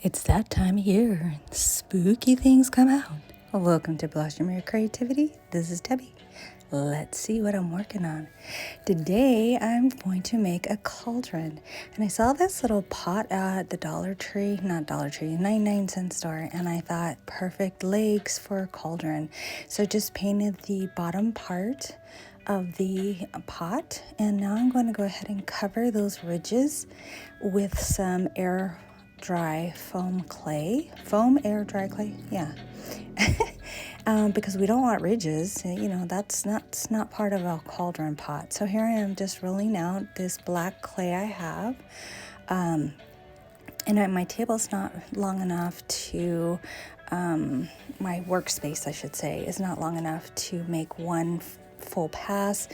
It's that time of year. Spooky things come out. Welcome to Blossom Your Creativity. This is Debbie. Let's see what I'm working on. Today, I'm going to make a cauldron. And I saw this little pot at the 99-cent store. And I thought, perfect legs for a cauldron. So I just painted the bottom part of the pot. And now I'm going to go ahead and cover those ridges with some air dry foam clay. Air dry clay? Yeah. Because we don't want ridges, that's not part of a cauldron pot. So here I am just rolling out this black clay I have. And my table's not long enough to, my workspace, I should say, is not long enough to make one full pass.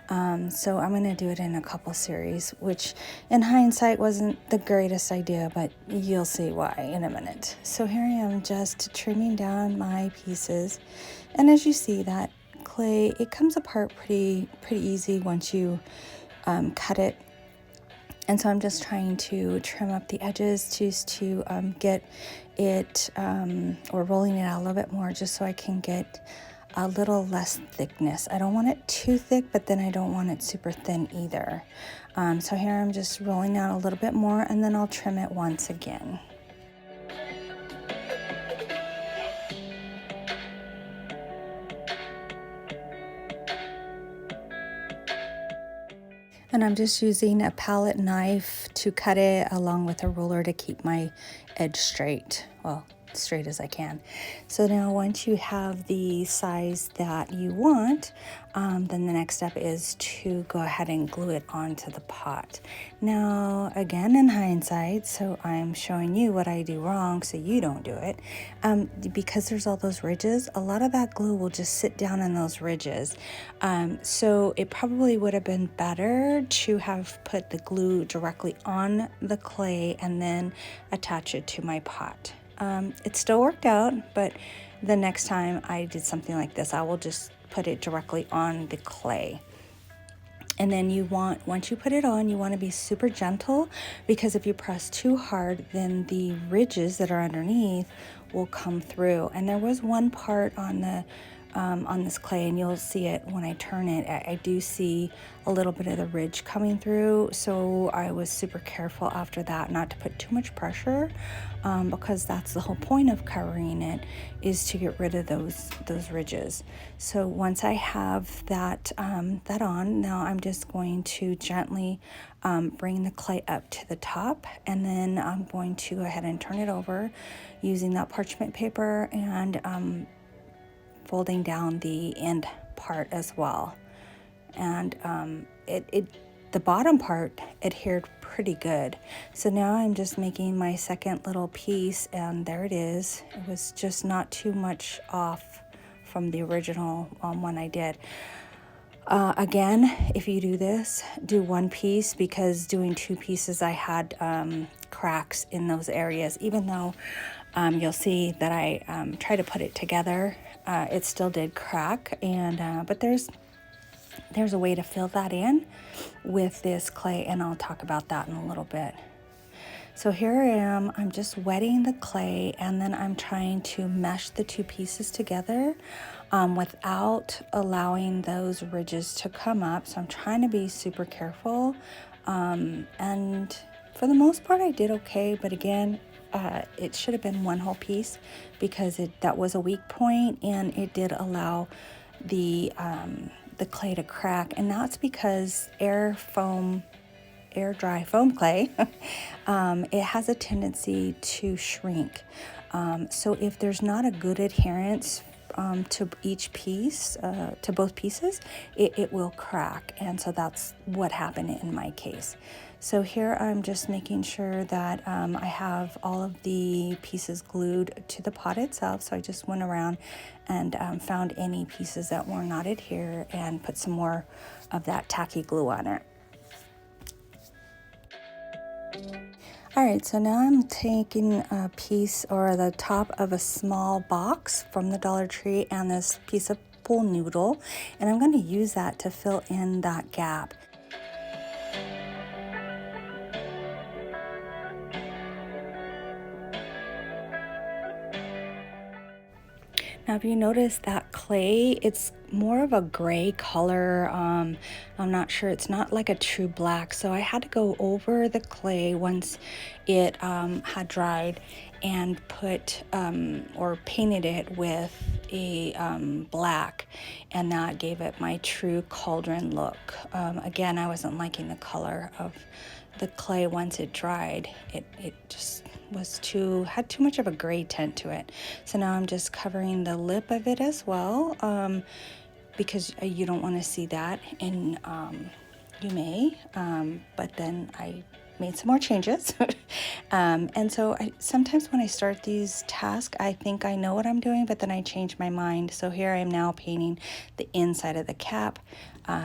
So I'm going to do it in a couple series, which in hindsight wasn't the greatest idea, but you'll see why in a minute. So here I am just trimming down my pieces. And as you see, that clay, it comes apart pretty easy once you cut it. And so I'm just trying to trim up the edges just to get it, or rolling it out a little bit more just so I can get a little less thickness. I don't want it too thick, but then I don't want it super thin either. So here I'm just rolling out a little bit more, and then I'll trim it once again. And I'm just using a palette knife to cut it along with a ruler to keep my edge straight. Well, straight as I can. So now once you have the size that you want, then the next step is to go ahead and glue it onto the pot. Now, again, in hindsight, so I'm showing you what I do wrong so you don't do it. Because there's all those ridges, a lot of that glue will just sit down in those ridges. So it probably would have been better to have put the glue directly on the clay and then attach it to my pot. It still worked out, but the next time I did something like this, I will just put it directly on the clay. And then once you put it on, you want to be super gentle, because if you press too hard, then the ridges that are underneath will come through. And there was one part on this clay, and you'll see it when I turn it. I do see a little bit of the ridge coming through, so I was super careful after that not to put too much pressure, because that's the whole point of covering it, is to get rid of those ridges. So once I have that on, now I'm just going to gently bring the clay up to the top, and then I'm going to go ahead and turn it over using that parchment paper and folding down the end part as well. And the bottom part adhered pretty good. So now I'm just making my second little piece, and there it is. It was just not too much off from the original one I did. Again, if you do this, do one piece, because doing two pieces, I had cracks in those areas. Even though you'll see that I try to put it together, it still did crack. And but there's a way to fill that in with this clay, and I'll talk about that in a little bit. So here I am, I'm just wetting the clay, and then I'm trying to mesh the two pieces together without allowing those ridges to come up. So I'm trying to be super careful. And for the most part, I did okay. But again, it should have been one whole piece, because that was a weak point, and it did allow the clay to crack. And that's because air dry foam clay, it has a tendency to shrink. So if there's not a good adherence to each piece, to both pieces, it will crack. And so that's what happened in my case. So here I'm just making sure that I have all of the pieces glued to the pot itself. So I just went around and found any pieces that were not adhere and put some more of that tacky glue on it. All right, so now I'm taking a piece or the top of a small box from the Dollar Tree and this piece of pool noodle, and I'm going to use that to fill in that gap. Now, if you notice that clay, it's more of a gray color. I'm not sure, it's not like a true black. So I had to go over the clay once it had dried and put or painted it with a black, and that gave it my true cauldron look. Again, I wasn't liking the color of the clay once it dried. It just had too much of a gray tint to it. So now I'm just covering the lip of it as well, because you don't want to see that, and you may, but then I made some more changes. And so sometimes when I start these tasks, I think I know what I'm doing, but then I change my mind. So here I am now painting the inside of the cap,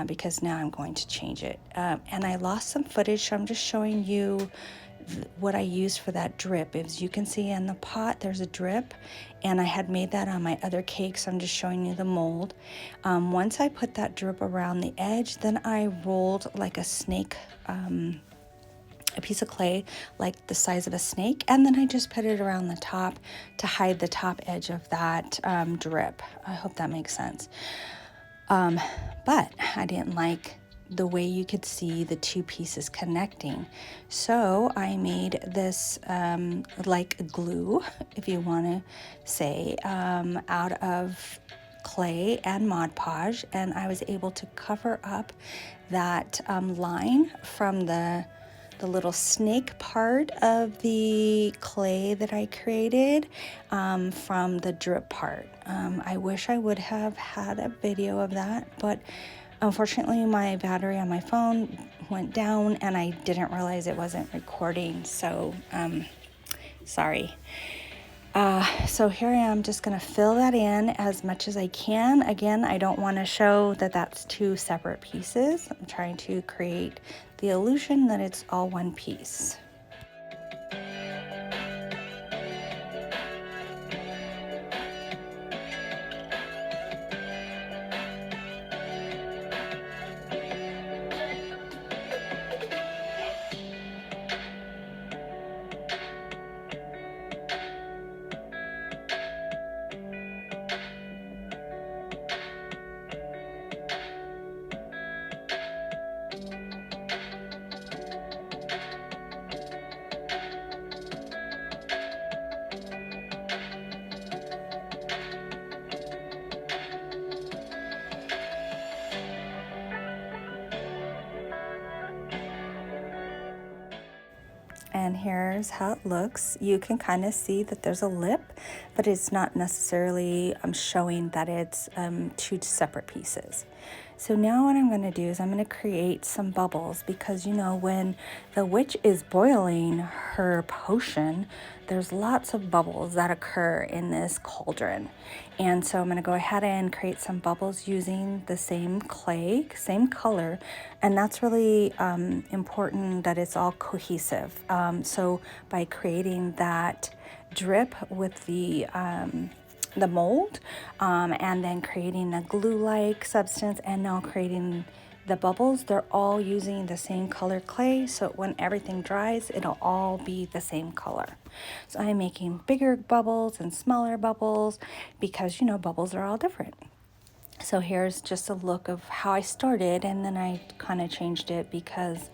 because now I'm going to change it. And I lost some footage, so I'm just showing you what I used for that drip. As you can see in the pot, there's a drip, and I had made that on my other cake, so I'm just showing you the mold. Once I put that drip around the edge, then I rolled like a snake, a piece of clay like the size of a snake, and then I just put it around the top to hide the top edge of that drip. I hope that makes sense. But I didn't like the way you could see the two pieces connecting. So I made this like glue, if you want to say, out of clay and Mod Podge, and I was able to cover up that line from the little snake part of the clay that I created, from the drip part. I wish I would have had a video of that, but unfortunately my battery on my phone went down and I didn't realize it wasn't recording, so sorry. So here I am just going to fill that in as much as I can. Again, I don't want to show that that's two separate pieces. I'm trying to create the illusion that it's all one piece. And here's how it looks. You can kind of see that there's a lip, but it's not necessarily showing that it's two separate pieces. So now what I'm going to do is I'm going to create some bubbles, because you know when the witch is boiling her potion, there's lots of bubbles that occur in this cauldron. And so I'm going to go ahead and create some bubbles using the same clay, same color, and that's really important that it's all cohesive. So by creating that drip with the mold, and then creating the glue-like substance, and now creating the bubbles, they're all using the same color clay, so when everything dries, it'll all be the same color. So I'm making bigger bubbles and smaller bubbles, because you know bubbles are all different. So here's just a look of how I started, and then I kind of changed it because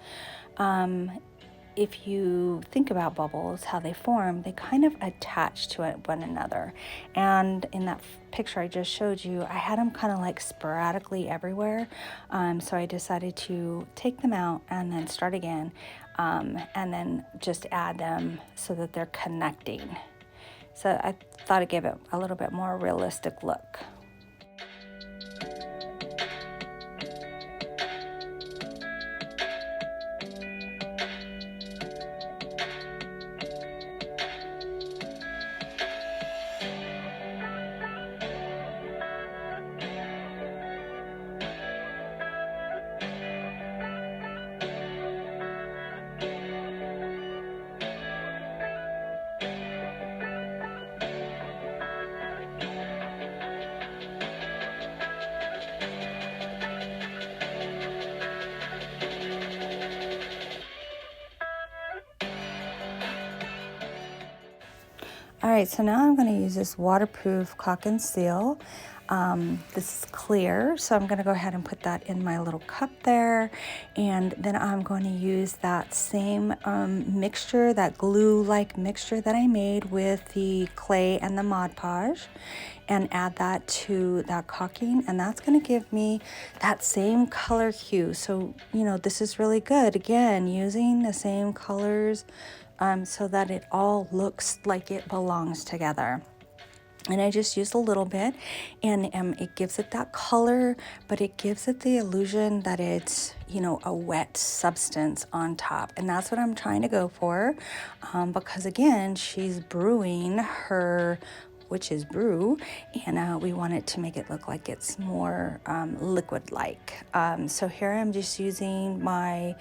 if you think about bubbles, how they form, they kind of attach to one another. And in that picture I just showed you, I had them kind of like sporadically everywhere. So I decided to take them out and then start again, and then just add them so that they're connecting. So I thought it'd give it a little bit more realistic look. All right, so now I'm going to use this waterproof caulk and seal. This is clear, so I'm going to go ahead and put that in my little cup there. And then I'm going to use that same mixture, that glue-like mixture that I made with the clay and the Mod Podge, and add that to that caulking. And that's going to give me that same color hue. So, you know, this is really good. Again, using the same colors so that it all looks like it belongs together. And I just used a little bit, and it gives it that color, but it gives it the illusion that it's, you know, a wet substance on top. And that's what I'm trying to go for, because again, she's brewing her witch's brew, and we want it to make it look like it's more liquid-like. So here I'm just using my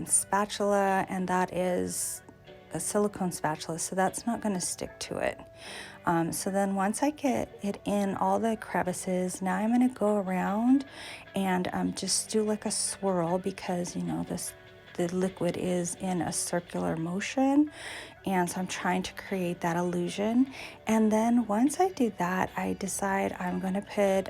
spatula, and that is a silicone spatula, so that's not going to stick to it. So then once I get it in all the crevices, now I'm going to go around and just do like a swirl, because you know the liquid is in a circular motion, and so I'm trying to create that illusion. And then once I do that, I decide I'm going to put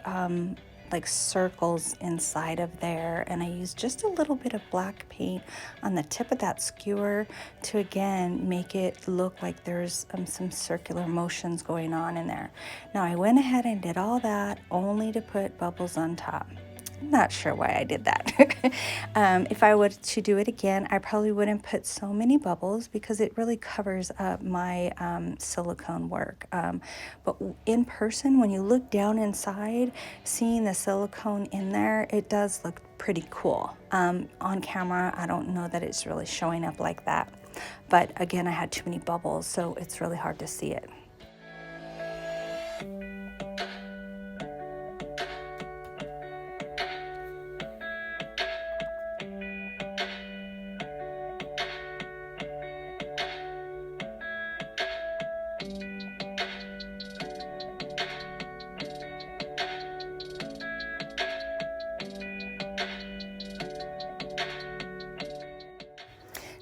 like circles inside of there, and I use just a little bit of black paint on the tip of that skewer to again make it look like there's some circular motions going on in there. Now I went ahead and did all that only to put bubbles on top. Not sure why I did that. If I were to do it again, I probably wouldn't put so many bubbles, because it really covers up my silicone work. But in person, when you look down inside, seeing the silicone in there, it does look pretty cool. On camera, I don't know that it's really showing up like that. But again, I had too many bubbles, so it's really hard to see it.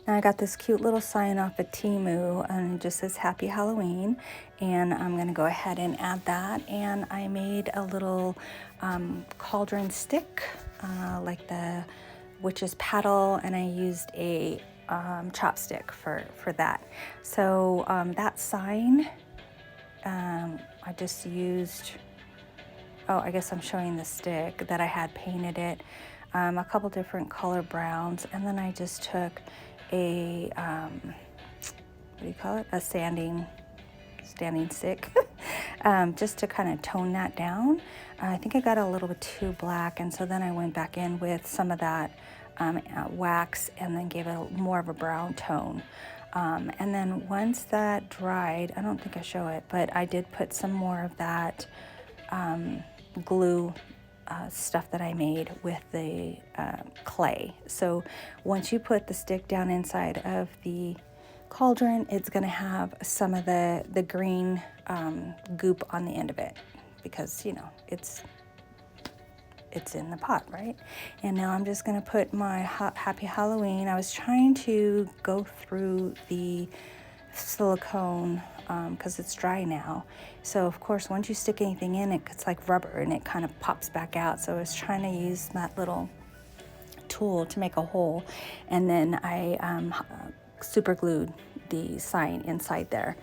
Now I got this cute little sign off of Temu, and it just says Happy Halloween, and I'm gonna go ahead and add that. And I made a little cauldron stick, like the witch's paddle, and I used a chopstick for that. So that sign, I just used, oh, I guess I'm showing the stick that I had painted it, a couple different color browns, and then I just took a what do you call it, a standing stick, just to kind of tone that down. I think I got a little bit too black, and so then I went back in with some of that wax, and then gave it more of a brown tone. And then once that dried, I don't think I show it, but I did put some more of that glue stuff that I made with the clay. So once you put the stick down inside of the cauldron, it's going to have some of the green goop on the end of it, because you know it's in the pot, right? And now I'm just going to put my Happy Halloween. I was trying to go through the silicone because it's dry now. So of course, once you stick anything in it, it's like rubber and it kind of pops back out. So I was trying to use that little tool to make a hole, and then I super glued the sign inside there.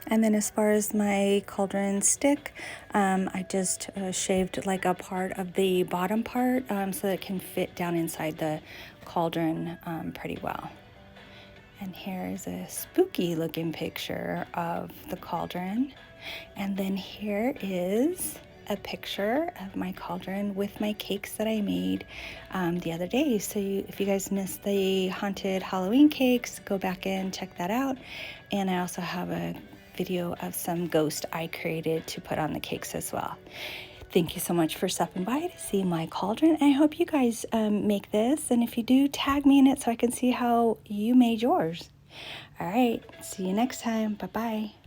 And then as far as my cauldron stick, I just shaved like a part of the bottom part so that it can fit down inside the cauldron pretty well. And here's a spooky looking picture of the cauldron. And then here is a picture of my cauldron with my cakes that I made the other day. So if you guys missed the haunted Halloween cakes, go back and check that out. And I also have a video of some ghost I created to put on the cakes as well. Thank you so much for stopping by to see my cauldron. I hope you guys make this, and if you do, tag me in it so I can see how you made yours. All right, see you next time. Bye-bye.